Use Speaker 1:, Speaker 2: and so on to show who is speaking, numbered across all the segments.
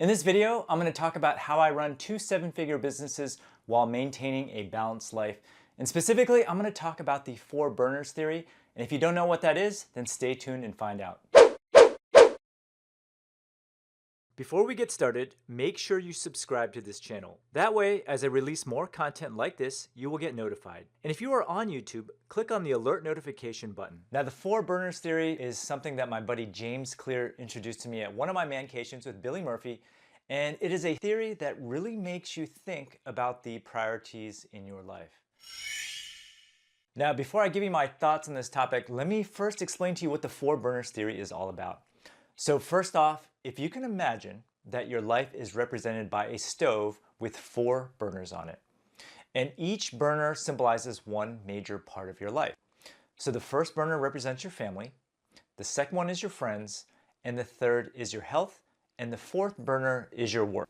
Speaker 1: In this video, I'm going to talk about how I run two seven-figure businesses while maintaining a balanced life. And specifically, I'm going to talk about the four burners theory. And if you don't know what that is, then stay tuned and find out. Before we get started, make sure you subscribe to this channel. That way, as I release more content like this, you will get notified. And if you are on YouTube, click on the alert notification button. Now, the four burners theory is something that my buddy James Clear introduced to me at one of my mancations with Billy Murphy. And it is a theory that really makes you think about the priorities in your life. Now, before I give you my thoughts on this topic, let me first explain to you what the four burners theory is all about. So first off, if you can imagine that your life is represented by a stove with four burners on it, and each burner symbolizes one major part of your life. So the first burner represents your family, the second one is your friends, and the third is your health, and the fourth burner is your work.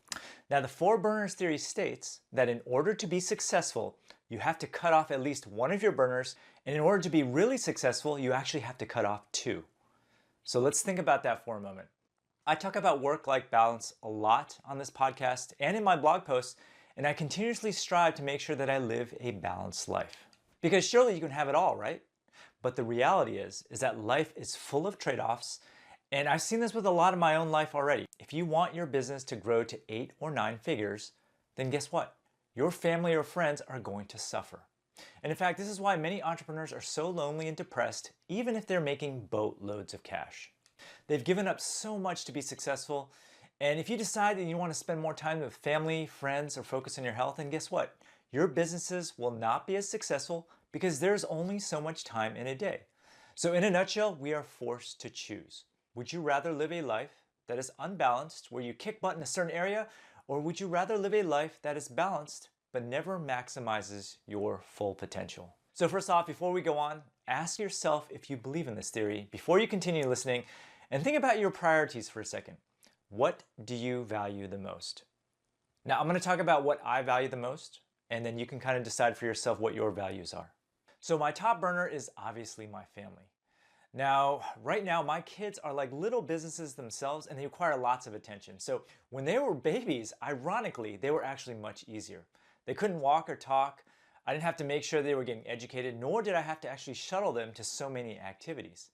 Speaker 1: Now, the four burners theory states that in order to be successful, you have to cut off at least one of your burners, and in order to be really successful, you actually have to cut off two. So let's think about that for a moment. I talk about work-life balance a lot on this podcast and in my blog posts, and I continuously strive to make sure that I live a balanced life. Because surely you can have it all, right? But the reality is that life is full of trade-offs, and I've seen this with a lot of my own life already. If you want your business to grow to 8 or 9 figures, then guess what? Your family or friends are going to suffer. And in fact, this is why many entrepreneurs are so lonely and depressed, even if they're making boatloads of cash. They've given up so much to be successful, and if you decide that you want to spend more time with family, friends, or focus on your health, then guess what? Your businesses will not be as successful because there's only so much time in a day. So in a nutshell, we are forced to choose. Would you rather live a life that is unbalanced, where you kick butt in a certain area, or would you rather live a life that is balanced but never maximizes your full potential? So first off, before we go on, ask yourself if you believe in this theory before you continue listening, and think about your priorities for a second. What do you value the most? Now, I'm going to talk about what I value the most, and then you can kind of decide for yourself what your values are. So my top burner is obviously my family. Now, right now, my kids are like little businesses themselves, and they require lots of attention. So when they were babies, ironically, they were actually much easier. They couldn't walk or talk. I didn't have to make sure they were getting educated, nor did I have to actually shuttle them to so many activities.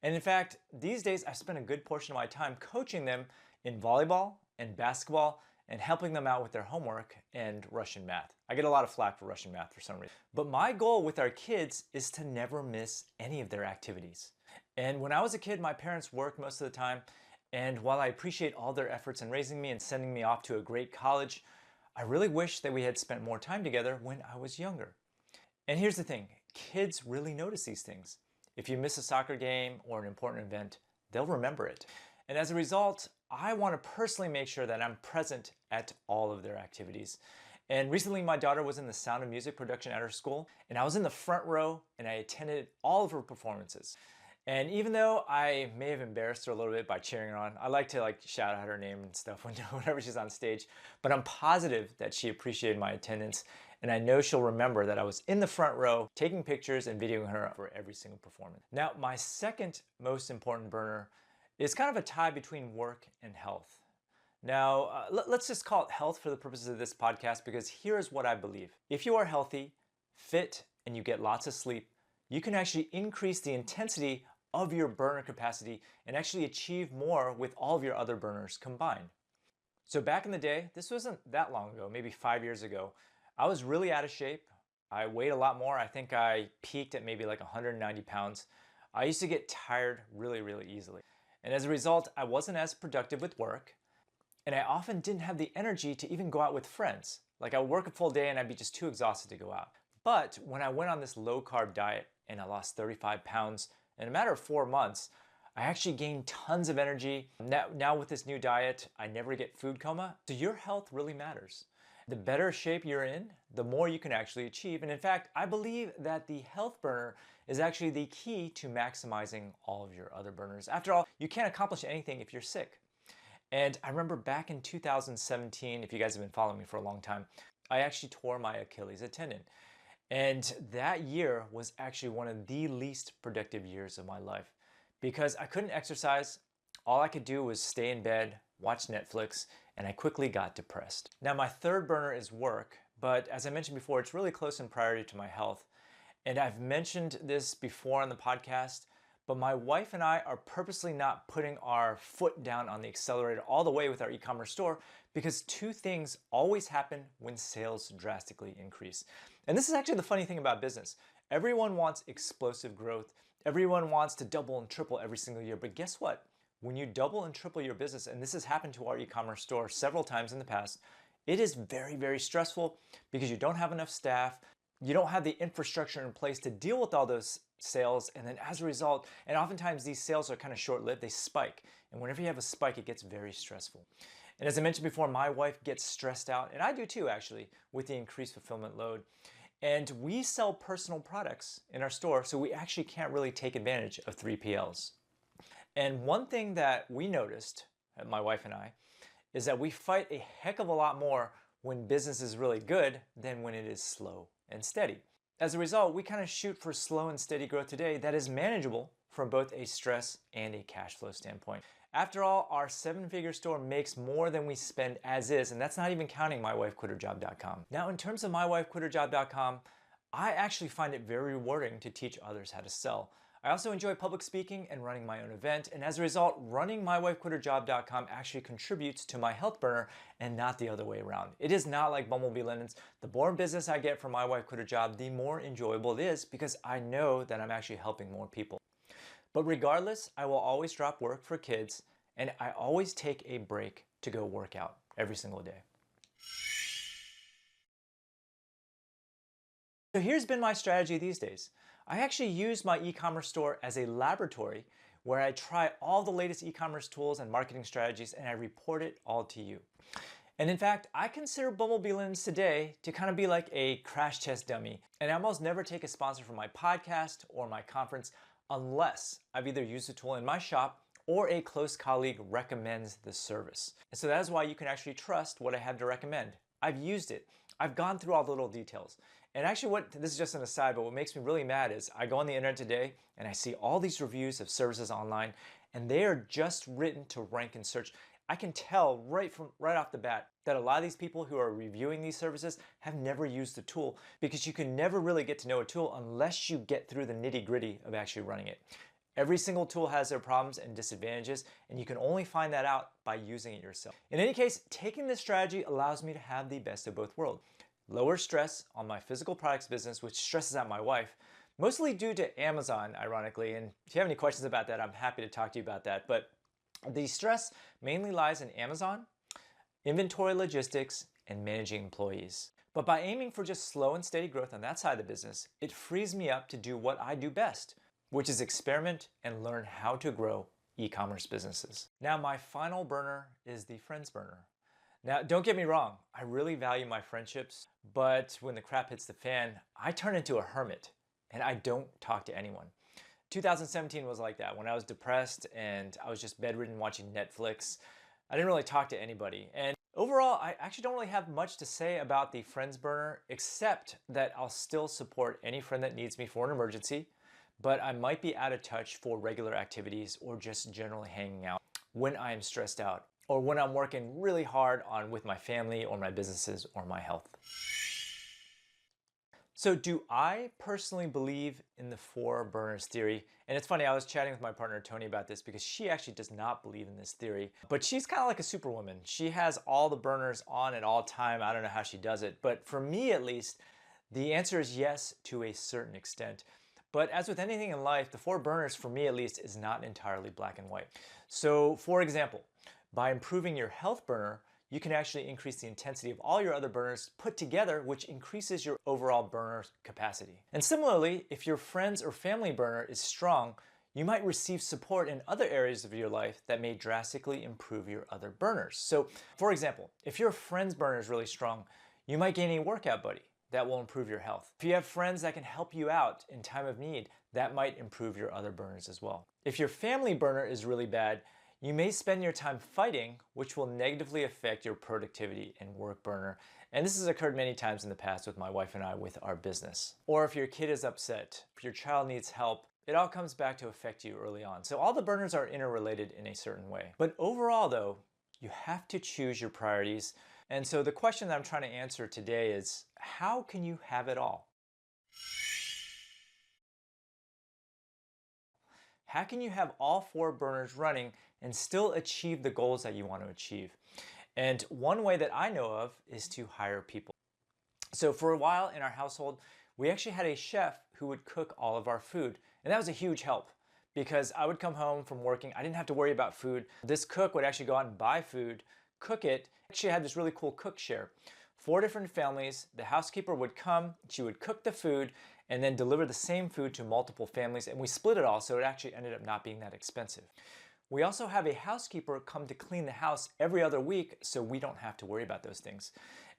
Speaker 1: And in fact, these days, I spend a good portion of my time coaching them in volleyball and basketball and helping them out with their homework and Russian math. I get a lot of flack for Russian math for some reason. But my goal with our kids is to never miss any of their activities. And when I was a kid, my parents worked most of the time. And while I appreciate all their efforts in raising me and sending me off to a great college, I really wish that we had spent more time together when I was younger. And here's the thing, kids really notice these things. If you miss a soccer game or an important event, they'll remember it. And as a result, I want to personally make sure that I'm present at all of their activities. And recently my daughter was in the Sound of Music production at her school, and I was in the front row and I attended all of her performances. And even though I may have embarrassed her a little bit by cheering her on, I like to shout out her name and stuff whenever she's on stage, but I'm positive that she appreciated my attendance, and I know she'll remember that I was in the front row taking pictures and videoing her for every single performance. Now, my second most important burner is kind of a tie between work and health. Now, let's just call it health for the purposes of this podcast, because here's what I believe. If you are healthy, fit, and you get lots of sleep, you can actually increase the intensity of your burner capacity and actually achieve more with all of your other burners combined. So back in the day, this wasn't that long ago, maybe 5 years ago, I was really out of shape. I weighed a lot more. I think I peaked at maybe like 190 pounds. I used to get tired really, really easily. And as a result, I wasn't as productive with work, and I often didn't have the energy to even go out with friends. Like I would work a full day and I'd be just too exhausted to go out. But when I went on this low carb diet and I lost 35 pounds in a matter of 4 months, I actually gained tons of energy. Now with this new diet, I never get food coma. So your health really matters. The better shape you're in, the more you can actually achieve. And in fact, I believe that the health burner is actually the key to maximizing all of your other burners. After all, you can't accomplish anything if you're sick. And I remember back in 2017, if you guys have been following me for a long time, I actually tore my Achilles tendon. And that year was actually one of the least productive years of my life because I couldn't exercise. All I could do was stay in bed, watched Netflix, and I quickly got depressed. Now my third burner is work, but as I mentioned before, it's really close in priority to my health. And I've mentioned this before on the podcast, but my wife and I are purposely not putting our foot down on the accelerator all the way with our e-commerce store because two things always happen when sales drastically increase. And this is actually the funny thing about business. Everyone wants explosive growth. Everyone wants to double and triple every single year. But guess what? When you double and triple your business, and this has happened to our e-commerce store several times in the past, it is very, very stressful because you don't have enough staff. You don't have the infrastructure in place to deal with all those sales, and then as a result, and oftentimes these sales are kind of short-lived, they spike. And whenever you have a spike, it gets very stressful. And as I mentioned before, my wife gets stressed out, and I do too actually, with the increased fulfillment load. And we sell personal products in our store, so we actually can't really take advantage of 3PLs. And one thing that we noticed, my wife and I, is that we fight a heck of a lot more when business is really good than when it is slow and steady. As a result, we kind of shoot for slow and steady growth today that is manageable from both a stress and a cash flow standpoint. After all, our 7-figure store makes more than we spend as is, and that's not even counting mywifequitherjob.com. Now, in terms of mywifequitherjob.com, I actually find it very rewarding to teach others how to sell. I also enjoy public speaking and running my own event, and as a result, running mywifequitherjob.com actually contributes to my health burner and not the other way around. It is not like Bumblebee Linens. The more business I get from My Wife Quit Her Job, the more enjoyable it is because I know that I'm actually helping more people. But regardless, I will always drop work for kids, and I always take a break to go work out every single day. So here's been my strategy these days. I actually use my e-commerce store as a laboratory where I try all the latest e-commerce tools and marketing strategies and I report it all to you. And in fact, I consider Bumblebee Linens today to kind of be like a crash test dummy. And I almost never take a sponsor for my podcast or my conference unless I've either used the tool in my shop or a close colleague recommends the service. And so that is why you can actually trust what I have to recommend. I've used it. I've gone through all the little details. And actually this is just an aside, but what makes me really mad is I go on the internet today and I see all these reviews of services online and they are just written to rank in search. I can tell right off the bat that a lot of these people who are reviewing these services have never used the tool because you can never really get to know a tool unless you get through the nitty-gritty of actually running it. Every single tool has their problems and disadvantages, and you can only find that out by using it yourself. In any case, taking this strategy allows me to have the best of both worlds. Lower stress on my physical products business, which stresses out my wife, mostly due to Amazon, ironically. And if you have any questions about that, I'm happy to talk to you about that. But the stress mainly lies in Amazon, inventory logistics, and managing employees. But by aiming for just slow and steady growth on that side of the business, it frees me up to do what I do best, which is experiment and learn how to grow e-commerce businesses. Now, my final burner is the friends burner. Now, don't get me wrong, I really value my friendships, but when the crap hits the fan, I turn into a hermit and I don't talk to anyone. 2017 was like that when I was depressed and I was just bedridden watching Netflix. I didn't really talk to anybody. And overall, I actually don't really have much to say about the friends burner, except that I'll still support any friend that needs me for an emergency, but I might be out of touch for regular activities or just generally hanging out when I am stressed out or when I'm working really hard with my family or my businesses or my health. So do I personally believe in the 4 burners theory? And it's funny, I was chatting with my partner Tony about this because she actually does not believe in this theory, but she's kind of like a superwoman. She has all the burners on at all time. I don't know how she does it, but for me at least, the answer is yes to a certain extent. But as with anything in life, the 4 burners for me at least is not entirely black and white. So for example, by improving your health burner, you can actually increase the intensity of all your other burners put together, which increases your overall burner capacity. And similarly, if your friends or family burner is strong, you might receive support in other areas of your life that may drastically improve your other burners. So for example, if your friend's burner is really strong, you might gain a workout buddy that will improve your health. If you have friends that can help you out in time of need, that might improve your other burners as well. If your family burner is really bad, you may spend your time fighting, which will negatively affect your productivity and work burner. And this has occurred many times in the past with my wife and I with our business. Or if your kid is upset, if your child needs help, it all comes back to affect you early on. So all the burners are interrelated in a certain way. But overall though, you have to choose your priorities. And so the question that I'm trying to answer today is, how can you have it all? How can you have all 4 burners running and still achieve the goals that you want to achieve? And one way that I know of is to hire people. So for a while in our household, we actually had a chef who would cook all of our food. And that was a huge help because I would come home from working. I didn't have to worry about food. This cook would actually go out and buy food, cook it. She had this really cool cook share. 4 different families. The housekeeper would come, she would cook the food, and then deliver the same food to multiple families. And we split it all, so it actually ended up not being that expensive. We also have a housekeeper come to clean the house every other week, so we don't have to worry about those things.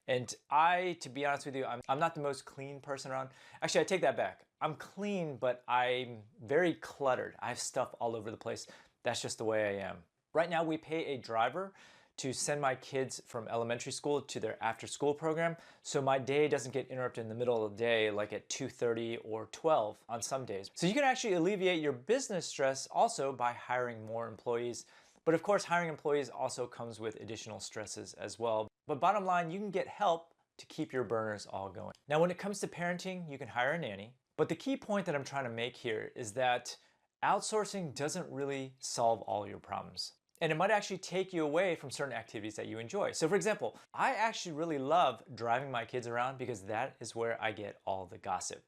Speaker 1: And to be honest with you, I'm not the most clean person around. Actually, I take that back. I'm clean, but I'm very cluttered. I have stuff all over the place. That's just the way I am. Right now, we pay a driver to send my kids from elementary school to their after-school program, so my day doesn't get interrupted in the middle of the day like at 2:30 or 12 on some days. So you can actually alleviate your business stress also by hiring more employees. But of course, hiring employees also comes with additional stresses as well. But bottom line, you can get help to keep your burners all going. Now, when it comes to parenting, you can hire a nanny. But the key point that I'm trying to make here is that outsourcing doesn't really solve all your problems. And it might actually take you away from certain activities that you enjoy. So for example, I actually really love driving my kids around because that is where I get all the gossip.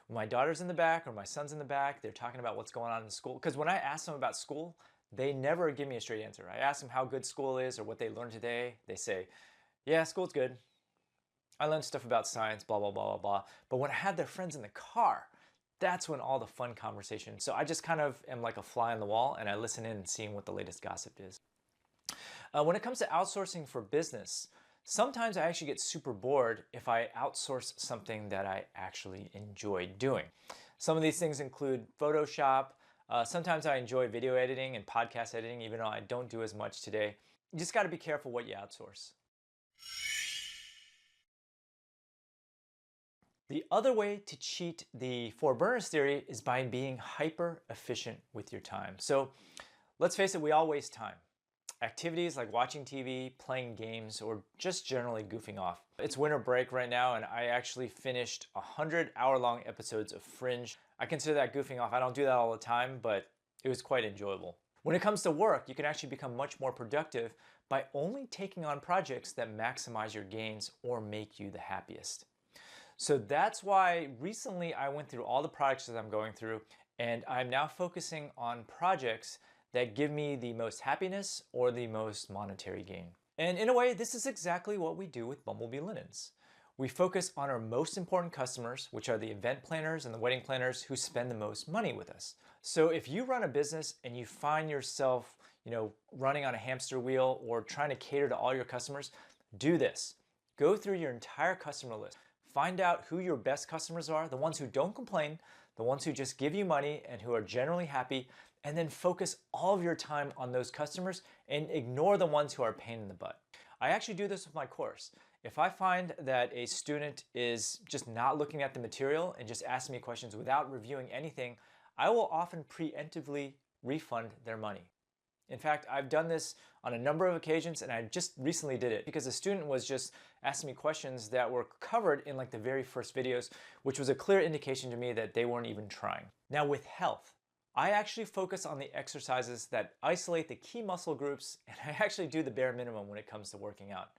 Speaker 1: When my daughter's in the back or my son's in the back, they're talking about what's going on in school. Because when I ask them about school, they never give me a straight answer. I ask them how good school is or what they learned today. They say, yeah, school's good. I learned stuff about science, blah, blah, blah, blah, blah. But when I had their friends in the car, that's when all the fun conversation. So I just kind of am like a fly on the wall and I listen in and seeing what the latest gossip is. When it comes to outsourcing for business, sometimes I actually get super bored if I outsource something that I actually enjoy doing. Some of these things include Photoshop. Sometimes I enjoy video editing and podcast editing, even though I don't do as much today. You just got to be careful what you outsource. The other way to cheat the 4 burners theory is by being hyper efficient with your time. So let's face it, we all waste time. Activities like watching TV, playing games, or just generally goofing off. It's winter break right now and I actually finished 100 hour-long episodes of Fringe. I consider that goofing off. I don't do that all the time, but it was quite enjoyable. When it comes to work, you can actually become much more productive by only taking on projects that maximize your gains or make you the happiest. So that's why recently I went through all the projects that I'm going through and I'm now focusing on projects that give me the most happiness or the most monetary gain. And in a way, this is exactly what we do with Bumblebee Linens. We focus on our most important customers, which are the event planners and the wedding planners who spend the most money with us. So if you run a business and you find yourself, running on a hamster wheel or trying to cater to all your customers, do this. Go through your entire customer list. Find out who your best customers are, the ones who don't complain, the ones who just give you money and who are generally happy, and then focus all of your time on those customers and ignore the ones who are a pain in the butt. I actually do this with my course. If I find that a student is just not looking at the material and just asking me questions without reviewing anything, I will often preemptively refund their money. In fact, I've done this on a number of occasions and I just recently did it because a student was just asking me questions that were covered in like the very first videos, which was a clear indication to me that they weren't even trying. Now with health, I actually focus on the exercises that isolate the key muscle groups and I actually do the bare minimum when it comes to working out.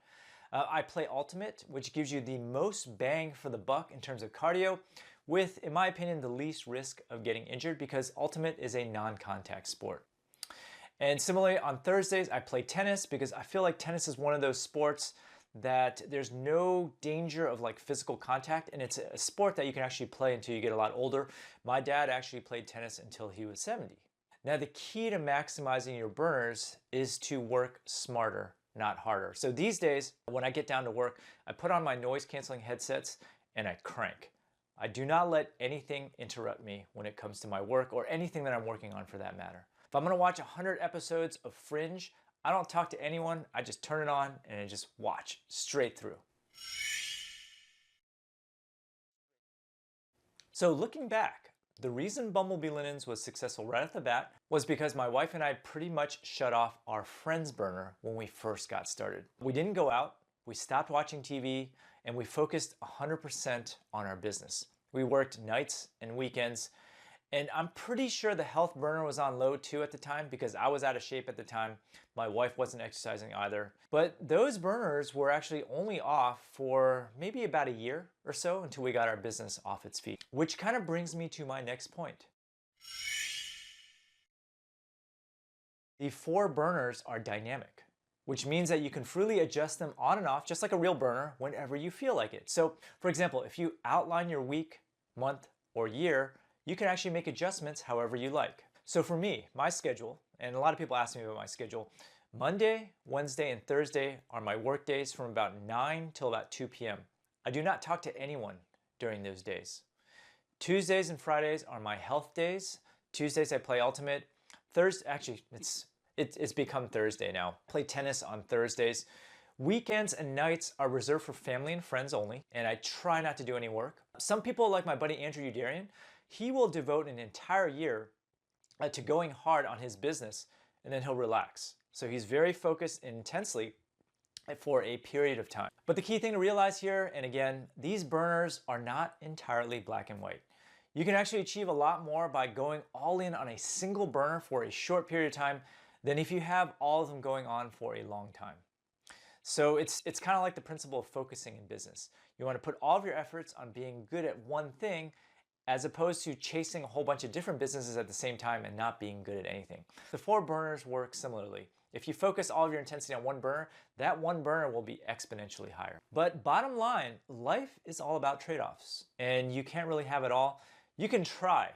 Speaker 1: I play Ultimate, which gives you the most bang for the buck in terms of cardio with, in my opinion, the least risk of getting injured because Ultimate is a non-contact sport. And similarly, on Thursdays, I play tennis because I feel like tennis is one of those sports that there's no danger of like physical contact and it's a sport that you can actually play until you get a lot older. My dad actually played tennis until he was 70. Now the key to maximizing your burners is to work smarter, not harder. So these days, when I get down to work, I put on my noise canceling headsets and I crank. I do not let anything interrupt me when it comes to my work or anything that I'm working on for that matter. If I'm gonna watch 100 episodes of Fringe, I don't talk to anyone, I just turn it on and I just watch straight through. So looking back, The reason Bumblebee Linens was successful right off the bat was because my wife and I pretty much shut off our friends burner when we first got started. We didn't go out, we stopped watching TV, and we focused 100% on our business. We worked nights and weekends, and I'm pretty sure the health burner was on low too at the time because I was out of shape at the time. My wife wasn't exercising either. But those burners were actually only off for maybe about a year or so until we got our business off its feet. Which kind of brings me to my next point. The 4 burners are dynamic, which means that you can freely adjust them on and off just like a real burner whenever you feel like it. So for example, if you outline your week, month, or year, you can actually make adjustments however you like. So for me, my schedule, and a lot of people ask me about my schedule, Monday, Wednesday, and Thursday are my work days from about 9 till about 2 p.m. I do not talk to anyone during those days. Tuesdays and Fridays are my health days. Tuesdays I play Ultimate. Thursday, actually, it's become Thursday now. I play tennis on Thursdays. Weekends and nights are reserved for family and friends only, and I try not to do any work. Some people, like my buddy Andrew Udarian, he will devote an entire year to going hard on his business, and then he'll relax. So he's very focused intensely for a period of time. But the key thing to realize here, and again, these burners are not entirely black and white. You can actually achieve a lot more by going all in on a single burner for a short period of time than if you have all of them going on for a long time. So it's kind of like the principle of focusing in business. You want to put all of your efforts on being good at one thing as opposed to chasing a whole bunch of different businesses at the same time and not being good at anything. The 4 burners work similarly. If you focus all of your intensity on one burner, that one burner will be exponentially higher. But bottom line, life is all about trade-offs, and you can't really have it all. You can try,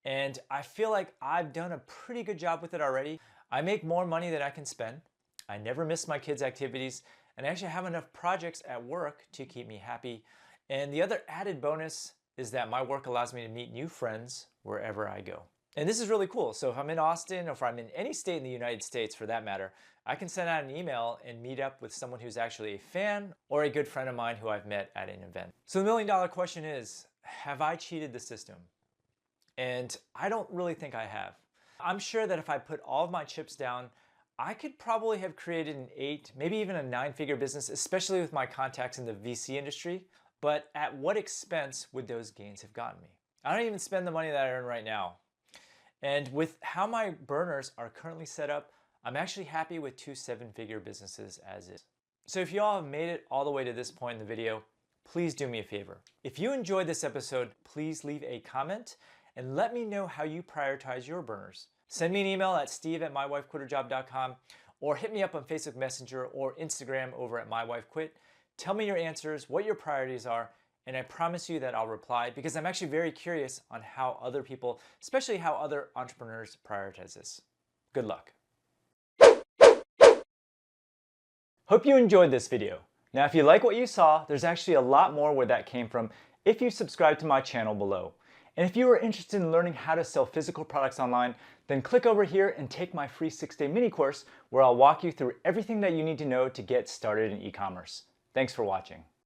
Speaker 1: and I feel like I've done a pretty good job with it already. I make more money than I can spend. I never miss my kids' activities, and I actually have enough projects at work to keep me happy. And the other added bonus is that my work allows me to meet new friends wherever I go. And this is really cool. So if I'm in Austin, or if I'm in any state in the United States for that matter, I can send out an email and meet up with someone who's actually a fan or a good friend of mine who I've met at an event. So the million-dollar question is, have I cheated the system? And I don't really think I have. I'm sure that if I put all of my chips down, I could probably have created an 8, maybe even a 9-figure business, especially with my contacts in the VC industry. But at what expense would those gains have gotten me? I don't even spend the money that I earn right now. And with how my burners are currently set up, I'm actually happy with 2 7-figure businesses as is. So if you all have made it all the way to this point in the video, please do me a favor. If you enjoyed this episode, please leave a comment and let me know how you prioritize your burners. Send me an email at steve@mywifequitherjob.com or hit me up on Facebook Messenger or Instagram over at mywifequit. Tell me your answers, what your priorities are, and I promise you that I'll reply because I'm actually very curious on how other people, especially how other entrepreneurs prioritize this. Good luck. Hope you enjoyed this video. Now, if you like what you saw, there's actually a lot more where that came from if you subscribe to my channel below. And if you are interested in learning how to sell physical products online, then click over here and take my free 6-day mini course where I'll walk you through everything that you need to know to get started in e-commerce. Thanks for watching.